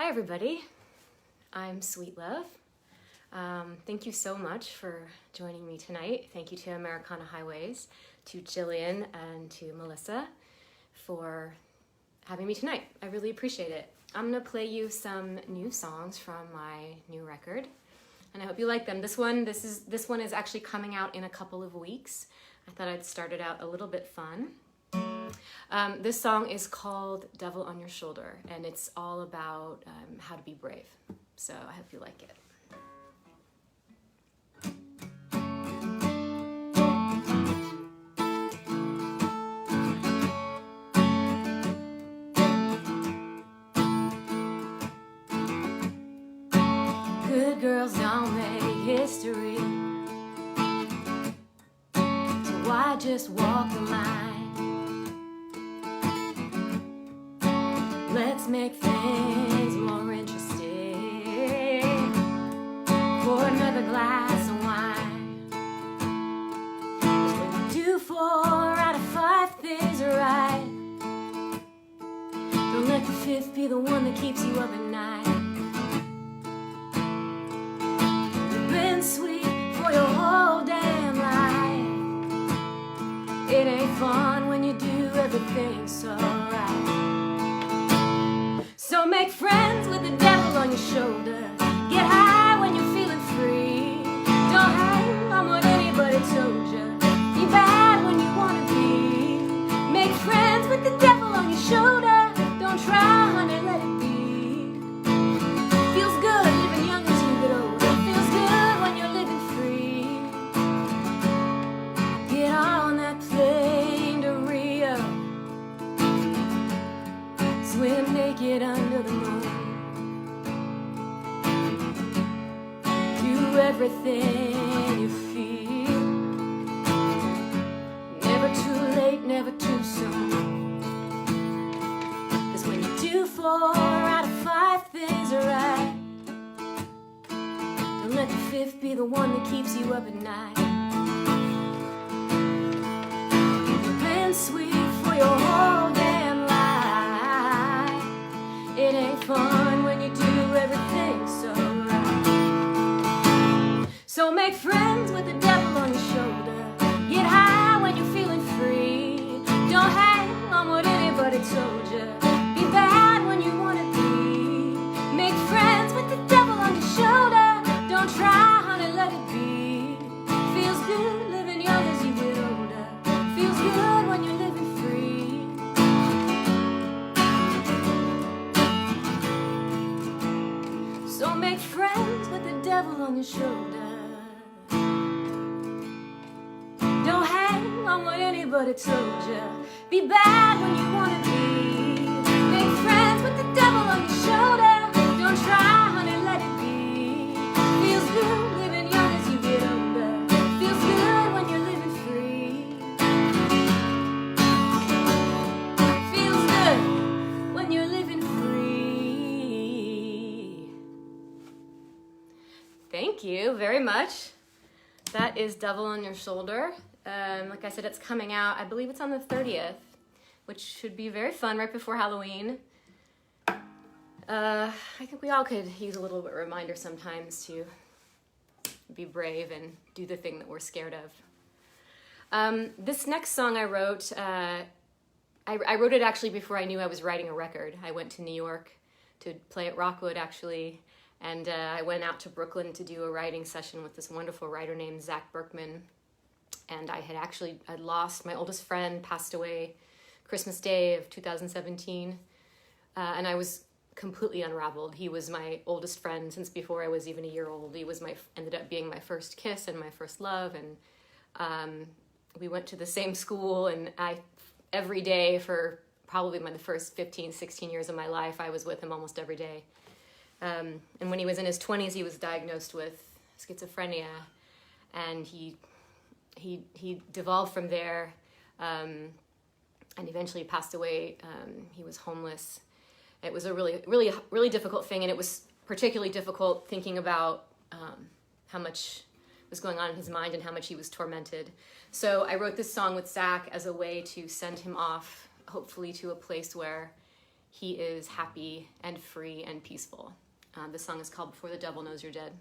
Hi everybody, I'm Sweetlove. Thank you so much for joining me tonight. Thank you to Americana Highways, to Jillian, and to Melissa for having me tonight. I really appreciate it. I'm gonna play you some new songs from my new record, and I hope you like them. This one is actually coming out in a couple of weeks. I thought I'd start it out a little bit fun. This song is called Devil on Your Shoulder, and it's all about how to be brave. So I hope you like it. Good girls don't make history, so why just walk the line? Let's make things more interesting for another glass of wine. 'Cause when you do 4 out of 5 things right, don't let the 5th be the one that keeps you up at night. You've been sweet for your whole damn life. It ain't fun when you do everything so right. So make friends with the devil on your shoulder. Get high when you're feeling free. Don't hang on what anybody told you. Be bad when you wanna be. Make friends with the devil on your shoulder. Don't try, honey, let it be. Feels good living young as you get older. Feels good when you're living free. Get on that plane to Rio. Swim naked under the moon. Do everything you feel. Never too late, never too soon. 'Cause when you do 4 out of 5 things right, don't let the 5th be the one that keeps you up at night. You've been sweet for your whole damn life. It ain't fun when you do everything so right. So make friends with the devil on your shoulder. Get high when you're feeling free. Don't hang on what anybody told you. Be bad when you wanna be. Make friends with the devil on your shoulder. Don't try, honey, let it be. Feels good living young as you get older. Feels good when you're living free. So make friends with the devil on your shoulder. Don't hang on what anybody told you. Be bad when you wanna be. Make friends with the devil on your shoulder. Don't try, honey, let it be. Feels good living young as you get older. Feels good when you're living free. Feels good when you're living free. Thank you very much. That is Devil on Your Shoulder. Like I said, it's coming out, I believe it's on the 30th, which should be very fun right before Halloween. I think we all could use a little bit of reminder sometimes to be brave and do the thing that we're scared of. This next song I wrote, I wrote it actually before I knew I was writing a record. I went to New York to play at Rockwood actually, and I went out to Brooklyn to do a writing session with this wonderful writer named Zach Berkman. And I'd lost my oldest friend, passed away Christmas Day of 2017. And I was completely unraveled. He was my oldest friend since before I was even a year old. He was ended up being my first kiss and my first love. And we went to the same school, and every day for probably the first 15, 16 years of my life, I was with him almost every day. And when he was in his 20s, he was diagnosed with schizophrenia, and he devolved from there, and eventually passed away. He was homeless. It was a really, really, really difficult thing, and it was particularly difficult thinking about how much was going on in his mind and how much he was tormented. So I wrote this song with Zach as a way to send him off, hopefully to a place where he is happy and free and peaceful. The song is called Before the Devil Knows You're Dead.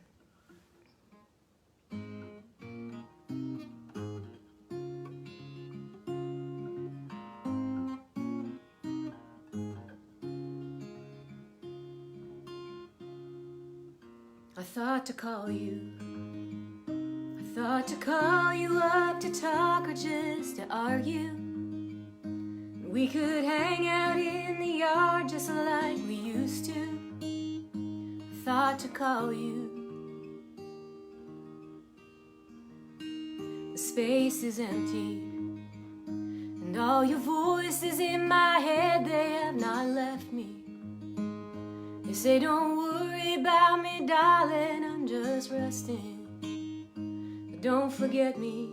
I thought to call you. I thought to call you up to talk or just to argue. We could hang out in the yard just like we used to. I thought to call you. The space is empty, and all your voices in my head, they have not left me. They say don't worry about me, darling, I'm just resting. But don't forget me.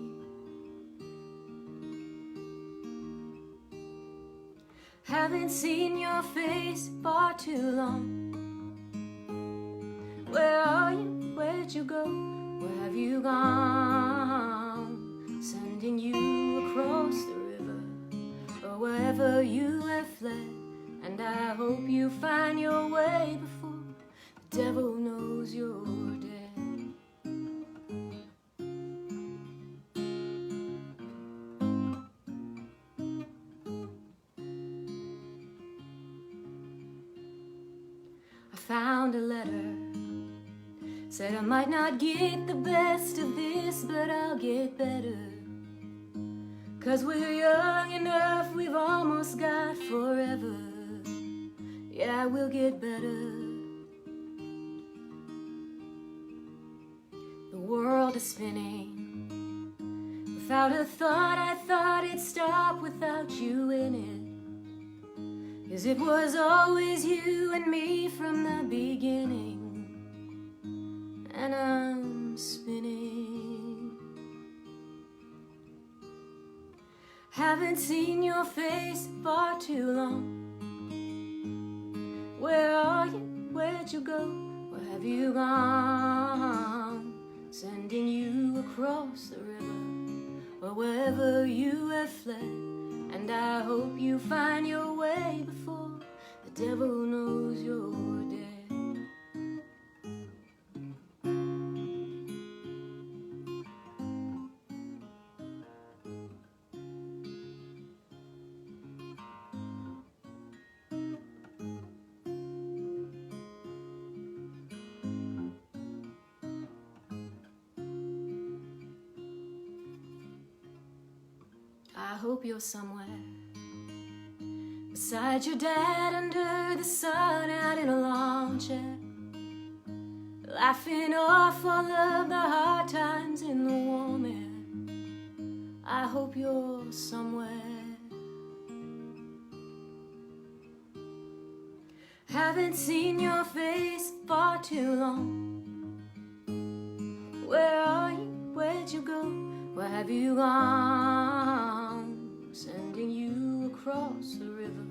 Haven't seen your face for too long. Where are you? Where'd you go? Where have you gone? Sending you across the river, or wherever you have fled. And I hope you find your way before the devil knows you're dead. I found a letter, said I might not get the best of this, but I'll get better. 'Cause we're young enough, we've almost got forever. Yeah, we'll get better. The world is spinning without a thought. I thought it'd stop without you in it. 'Cause it was always you and me from the beginning. And I'm spinning. Haven't seen your face for too long. Where are you? Where'd you go? Where have you gone? Sending you across the river, or wherever you have fled. And I hope you find your way before the devil knows you're dead. I hope you're somewhere beside your dad under the sun, out in a lawn chair, laughing off all of the hard times in the warm air. I hope you're somewhere. Haven't seen your face for too long. Where are you? Where'd you go? Where have you gone? Sending you across the river,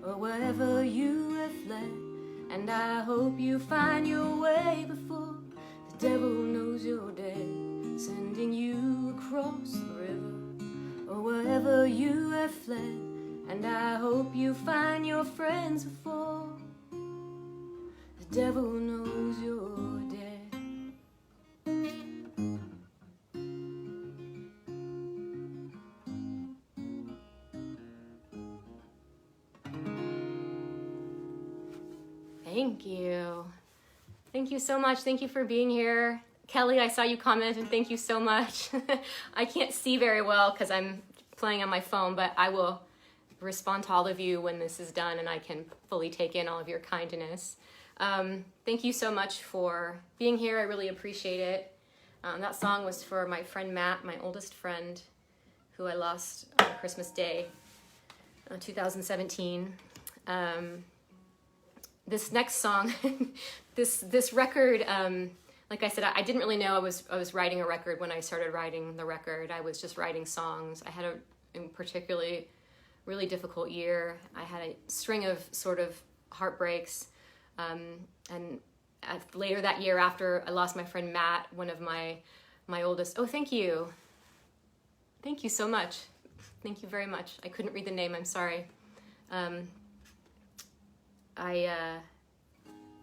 or wherever you have fled. And I hope you find your way before the devil knows you're dead. Sending you across the river, or wherever you have fled. And I hope you find your friends before the devil knows you're dead. Thank you. Thank you so much. Thank you for being here. Kelly, I saw you comment, and thank you so much. I can't see very well because I'm playing on my phone, but I will respond to all of you when this is done and I can fully take in all of your kindness. Thank you so much for being here. I really appreciate it. That song was for my friend Matt, my oldest friend, who I lost on Christmas Day, 2017. This next song, this record, like I said, I didn't really know I was writing a record when I started writing the record. I was just writing songs. I had a particularly really difficult year. I had a string of sort of heartbreaks, and later that year, after I lost my friend Matt, one of my oldest. Oh, thank you so much. Thank you very much. I couldn't read the name. I'm sorry.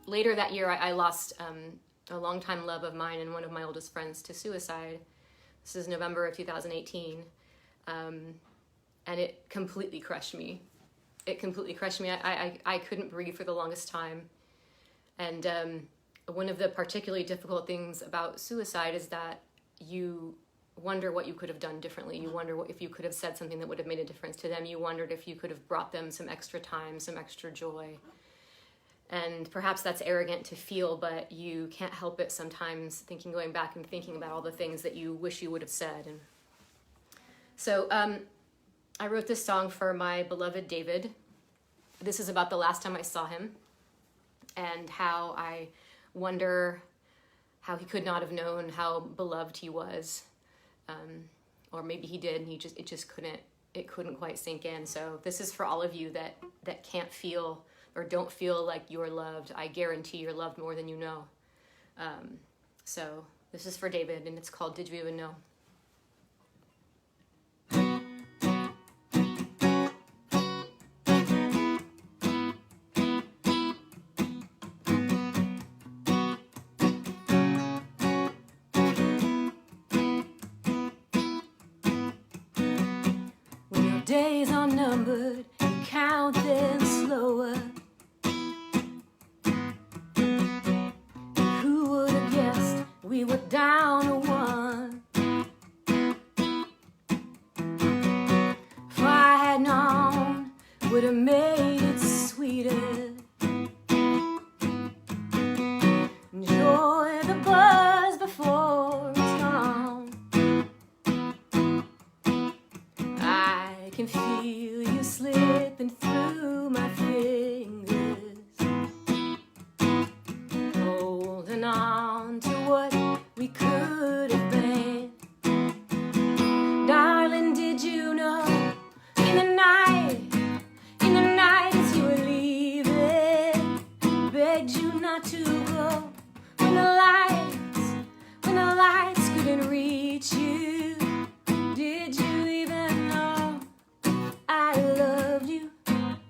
later that year, I lost a longtime love of mine and one of my oldest friends to suicide. This is November of 2018. And it completely crushed me. It completely crushed me. I couldn't breathe for the longest time. And one of the particularly difficult things about suicide is that you wonder what you could have done differently. You wonder if you could have said something that would have made a difference to them. You wondered if you could have brought them some extra time, some extra joy. And perhaps that's arrogant to feel, but you can't help it sometimes going back and thinking about all the things that you wish you would have said. And so I wrote this song for my beloved David. This is about the last time I saw him and how I wonder how he could not have known how beloved he was. Or maybe he did and it couldn't quite sink in. So this is for all of you that can't feel or don't feel like you're loved. I guarantee you're loved more than you know. So this is for David, and it's called Did You Even Know? When your days are numbered, count them slower. We were down to one. If I had known, would have made it sweeter. Enjoy the buzz before it's gone. I can feel you slipping through my fingers, holding on to what we could have been. Darling, did you know in the night as you were leaving, begged you not to go when the lights couldn't reach you? Did you even know I loved you?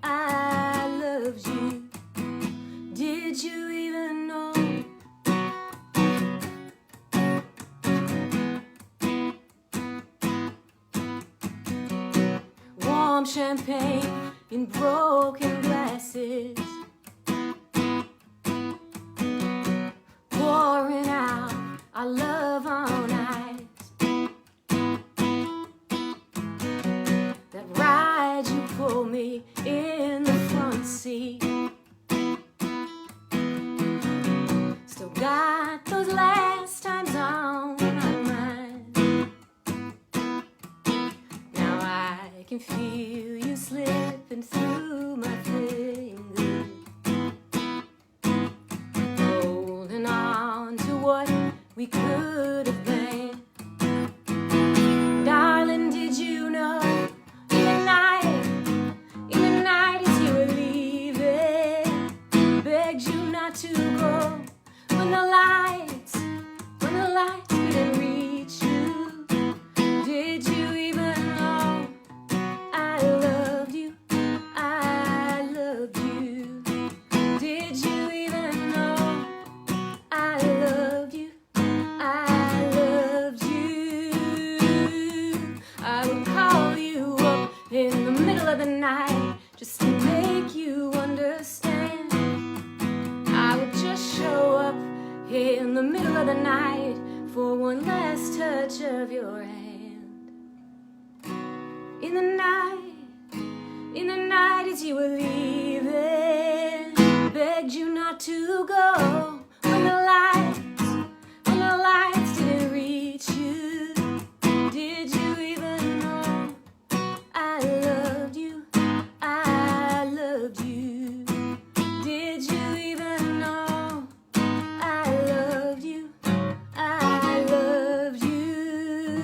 I loved you. Did you even know? Warm champagne in broken glasses, pouring out our love on ice. That ride you pulled me in the front seat, still got those last times on my mind. Now I can feel you slipping through my fingers, holding on to what we could have been. Darling, did you know in the night as you were leaving, begged you not to go when the lights couldn't reach you? Did you even know I loved you? I loved you. Did you even know I loved you? I loved you. I would call you up in the middle of the night just to make you understand. I would just show up in the middle of the night for one last touch of your hand. In the night as you were leaving, begged you not to go when the lights didn't reach you. Did you even know I loved you? I loved you. Did you even know I loved you? I loved you.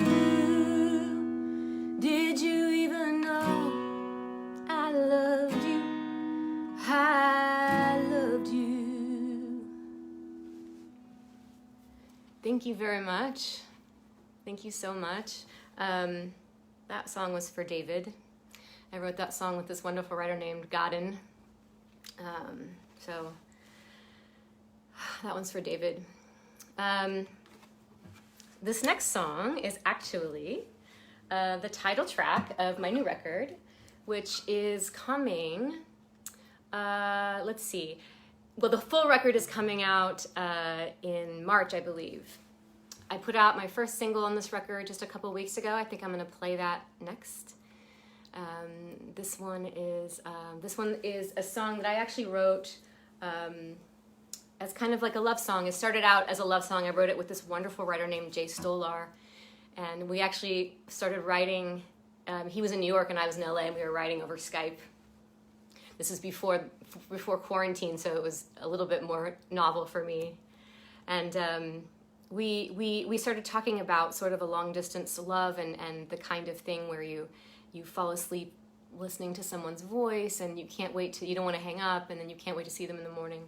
Did you even know I loved you? I loved you. Thank you very much. Thank you so much. That song was for David. I wrote that song with this wonderful writer named Godin. So that one's for David. This next song is actually the title track of my new record, which is coming, let's see. Well, the full record is coming out in March, I believe. I put out my first single on this record just a couple weeks ago. I think I'm going to play that next. This one is a song that I actually wrote as kind of like a love song. It started out as a love song. I wrote it with this wonderful writer named Jay Stolar, and we actually started writing. He was in New York and I was in LA, and we were writing over Skype. This is before quarantine, so it was a little bit more novel for me. And we started talking about sort of a long distance love and the kind of thing where you fall asleep listening to someone's voice, and you don't want to hang up, and then you can't wait to see them in the morning.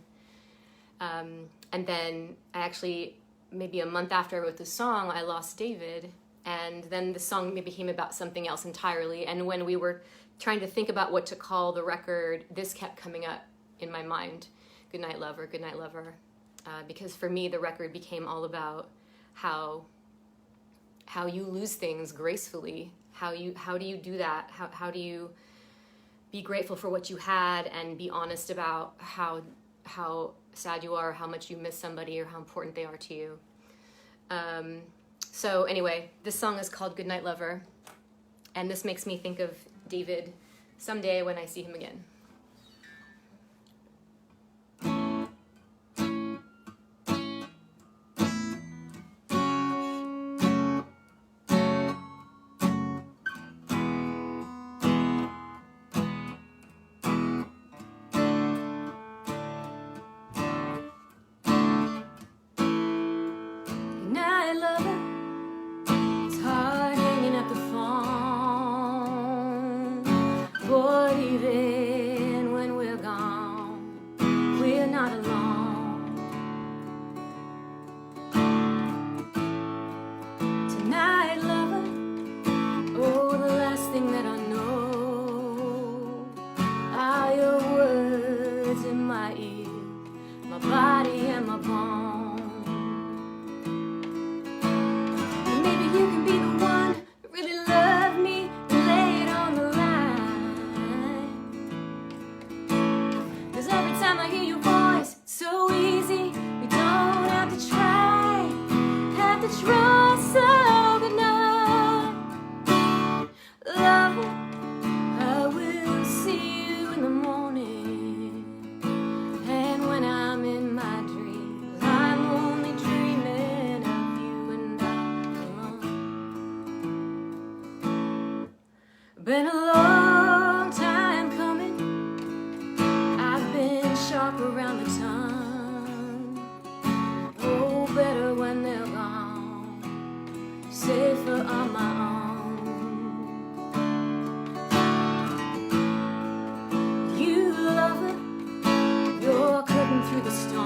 And then I actually, maybe a month after I wrote the song, I lost David, and then the song became about something else entirely. And when we were trying to think about what to call the record, this kept coming up in my mind, Goodnight Lover, Goodnight Lover. Because for me, the record became all about how you lose things gracefully. How do you do that? How do you be grateful for what you had and be honest about how sad you are, how much you miss somebody, or how important they are to you. So anyway, this song is called Goodnight Lover, and this makes me think of David someday when I see him again. Been a long time coming. I've been sharp around the tongue. Oh, better when they're gone, safer on my own. You lover, you're cutting through the stone.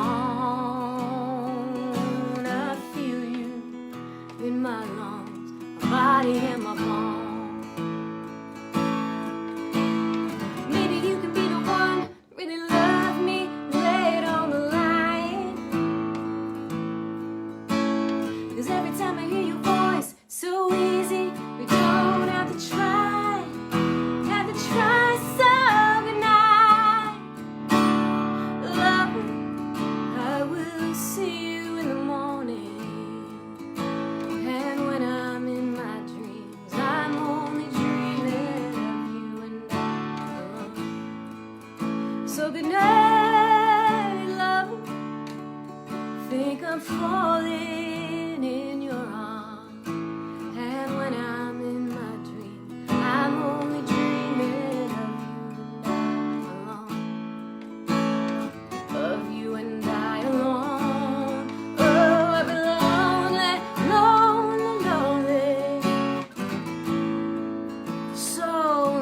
I feel you in my lungs, my body and my bones. So good night, love. Think I'm falling in your arms, and when I'm in my dream, I'm only dreaming of you and I alone. Oh, I've been lonely, lonely, lonely, so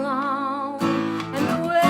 long, and the way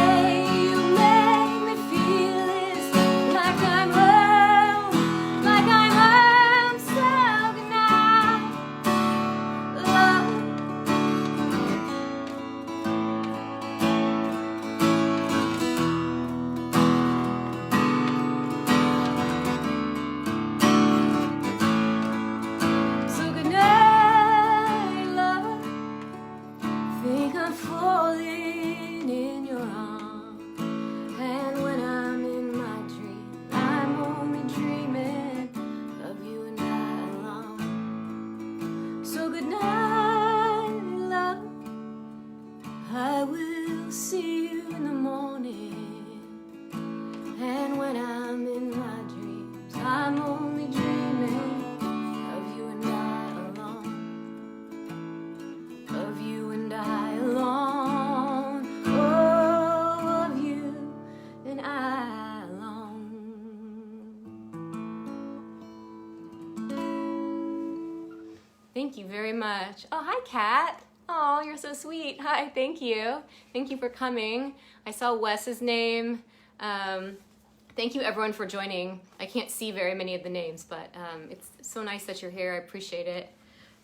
Thank you very much. Oh, hi, Kat. Oh, you're so sweet. Hi, thank you. Thank you for coming. I saw Wes's name. Thank you, everyone, for joining. I can't see very many of the names, but it's so nice that you're here. I appreciate it.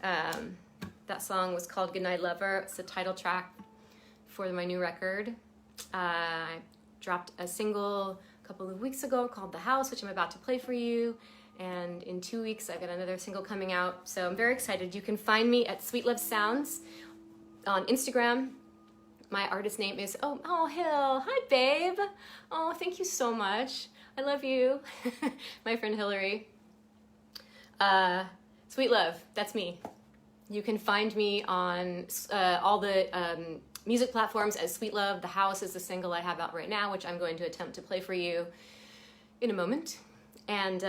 That song was called Goodnight Lover. It's the title track for my new record. I dropped a single a couple of weeks ago called The House, which I'm about to play for you. And in 2 weeks, I've got another single coming out. So I'm very excited. You can find me at Sweetlove Sounds on Instagram. My artist name is, oh, Hill. Hi, babe. Oh, thank you so much. I love you. My friend Hillary. Sweetlove, that's me. You can find me on all the music platforms as Sweetlove. The House is the single I have out right now, which I'm going to attempt to play for you in a moment. And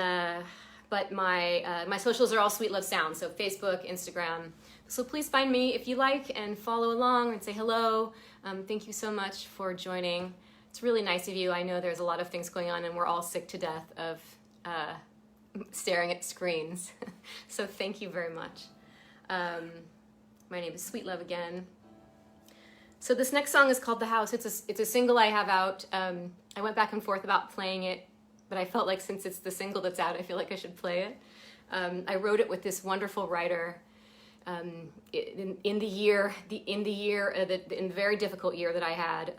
but my socials are all Sweetlove Sounds, so Facebook, Instagram. So please find me if you like and follow along and say hello. Thank you so much for joining. It's really nice of you. I know there's a lot of things going on and we're all sick to death of staring at screens. So thank you very much. My name is Sweetlove again. So this next song is called The House. It's a single I have out. I went back and forth about playing it, but I felt like since it's the single that's out, I feel like I should play it. I wrote it with this wonderful writer in the very difficult year that I had.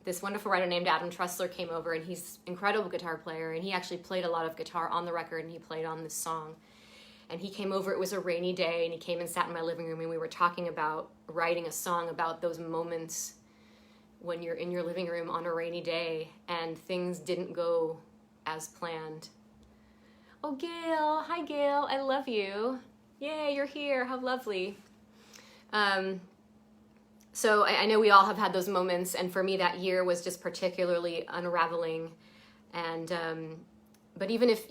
This wonderful writer named Adam Tressler came over, and he's an incredible guitar player, and he actually played a lot of guitar on the record, and he played on this song. And he came over, it was a rainy day, and he came and sat in my living room, and we were talking about writing a song about those moments when you're in your living room on a rainy day and things didn't go as planned. Oh, Gail, hi Gail, I love you. Yay, you're here, how lovely. So I know we all have had those moments, and for me that year was just particularly unraveling. And but even if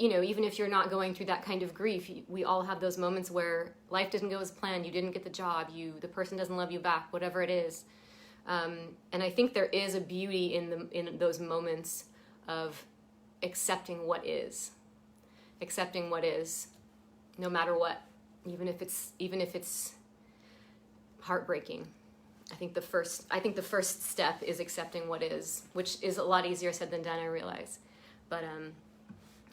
you're not going through that kind of grief, we all have those moments where life didn't go as planned. You didn't get the job. The person doesn't love you back. Whatever it is, and I think there is a beauty in those moments of accepting what is, no matter what, even if it's heartbreaking. I think the first step is accepting what is, which is a lot easier said than done, I realize, but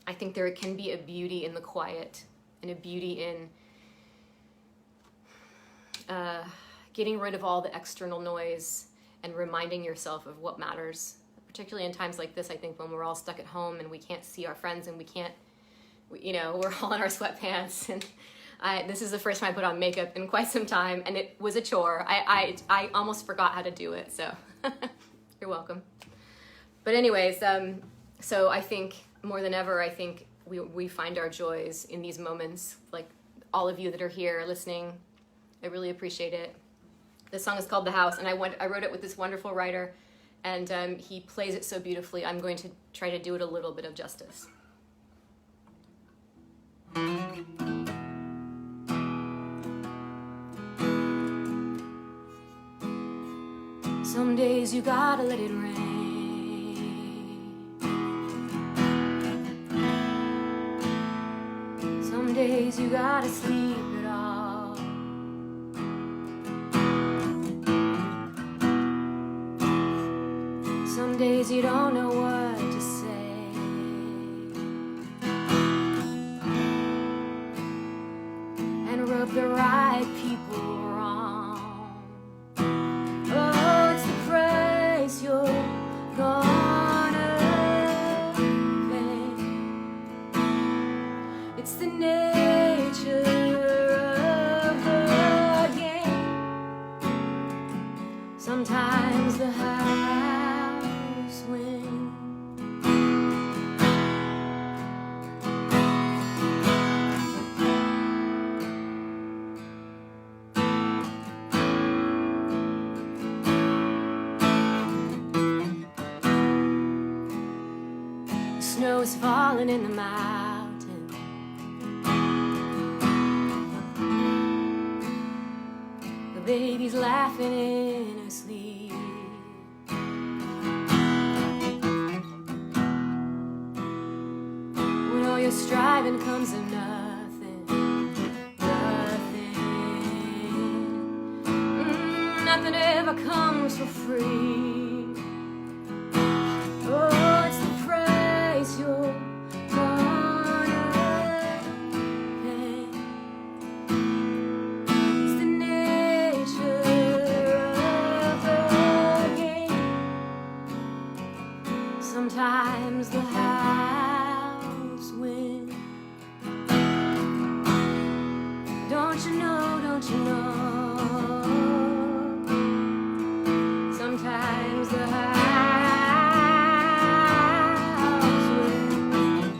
I think there can be a beauty in the quiet and a beauty in getting rid of all the external noise and reminding yourself of what matters, particularly in times like this. I think when we're all stuck at home and we can't see our friends and we're all in our sweatpants, and this is the first time I put on makeup in quite some time, and it was a chore. I almost forgot how to do it, so you're welcome. But anyways, so I think more than ever, I think we find our joys in these moments, like all of you that are here listening. I really appreciate it. This song is called The House, and I wrote it with this wonderful writer, and he plays it so beautifully. I'm going to try to do it a little bit of justice. Some days you gotta let it rain. Some days you gotta sleep it off. Some days you don't know what to say. And rub the right people wrong. Oh, it's the price you're gonna pay. It's the nature of the game. Sometimes the house wins. Snow is falling in the mountain. The baby's laughing in her sleep. When all your striving comes to nothing, nothing. never comes for free. Oh, it's the price you're gonna pay. It's the nature of the game. Sometimes the house wins. Don't you know, don't you know? Sometimes the house wins.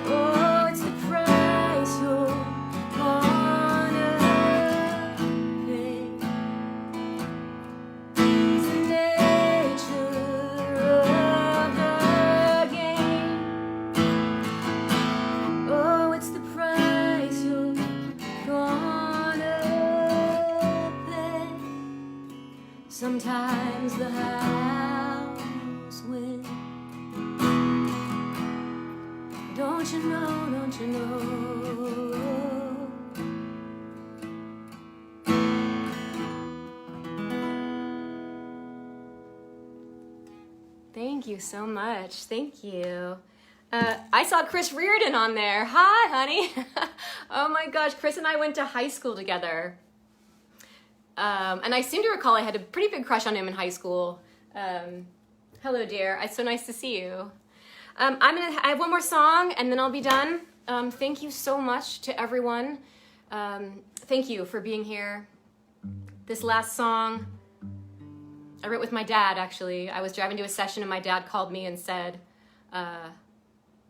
Oh, it's the price you're gonna pay. It's the nature of the game. Oh, it's the price you're gonna pay. Sometimes the house wins. Don't you know, don't you know? Thank you so much. Thank you. I saw Chris Reardon on there. Hi, honey. Oh my gosh, Chris and I went to high school together. And I seem to recall I had a pretty big crush on him in high school. Hello, dear. It's so nice to see you. I have one more song and then I'll be done. Thank you so much to everyone. Thank you for being here. This last song I wrote with my dad, actually. I was driving to a session and my dad called me and said, what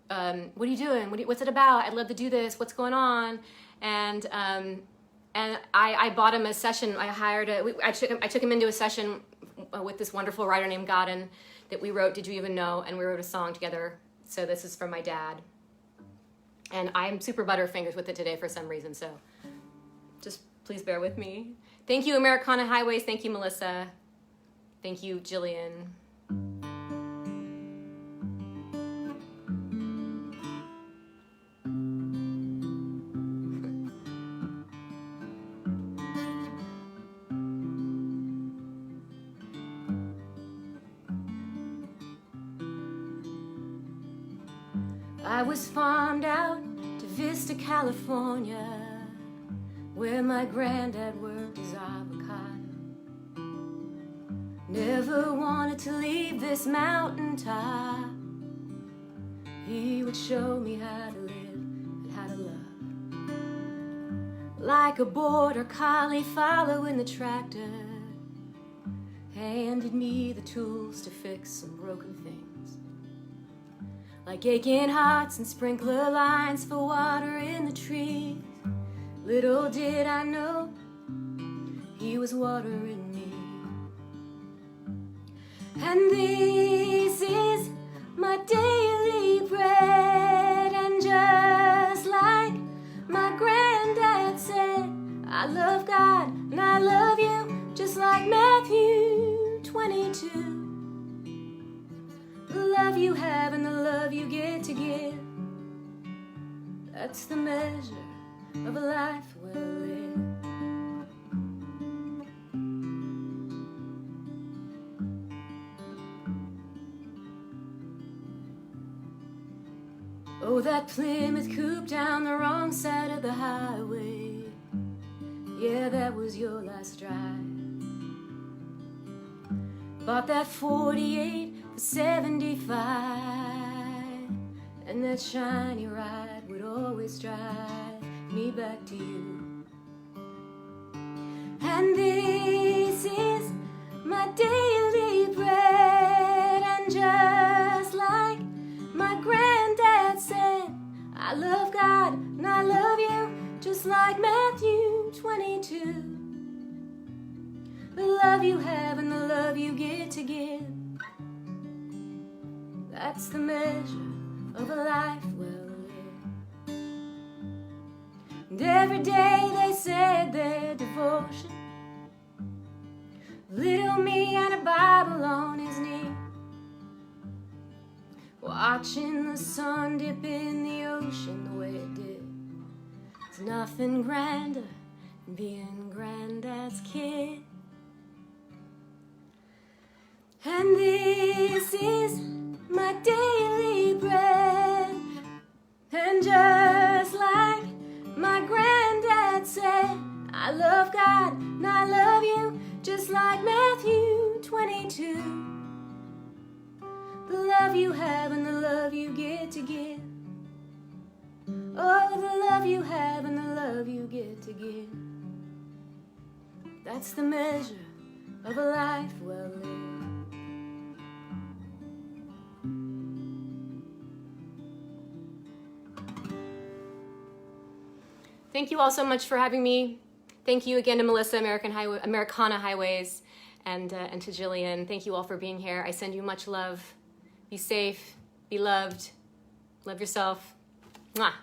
are you doing? What's it about? I'd love to do this. What's going on? And I bought him a session. I took him into a session with this wonderful writer named Godin that we wrote, Did You Even Know? And we wrote a song together. So this is from my dad. And I'm super butterfingers with it today for some reason, so just please bear with me. Thank you, Americana Highways. Thank you, Melissa. Thank you, Jillian. I was farmed out to Vista, California, where my granddad worked his avocado. Never wanted to leave this mountaintop. He would show me how to live and how to love. Like a border collie following the tractor, handed me the tools to fix some broken things. Like aching hearts and sprinkler lines for water in the trees. Little did I know he was watering me. And this is my daily bread. And just like my granddad said, I love God and I love you, just like Matthew 22. The love you have and the love you get to give, that's the measure of a life well lived. Oh, that Plymouth coupe down the wrong side of the highway, yeah, that was your last drive. Bought that 48 for 75, and that shiny ride would always drive me back to you. And this is my daily bread. And just like my granddad said, I love God and I love you, just like Matthew 22. The love you have and the love you get to give, that's the measure of a life well lived. And every day they said their devotion, little me and a Bible on his knee. watching the sun dip in the ocean the way it did. There's nothing grander than being granddad's kid. And this is my daily bread. And just like my granddad said, I love God and I love you, just like Matthew 22. The love you have and the love you get to give. Oh, the love you have and the love you get to give. That's the measure of a life well lived. Thank you all so much for having me. Thank you again to Melissa, Americana Highways, and to Jillian. Thank you all for being here. I send you much love. Be safe, be loved, love yourself. Mwah.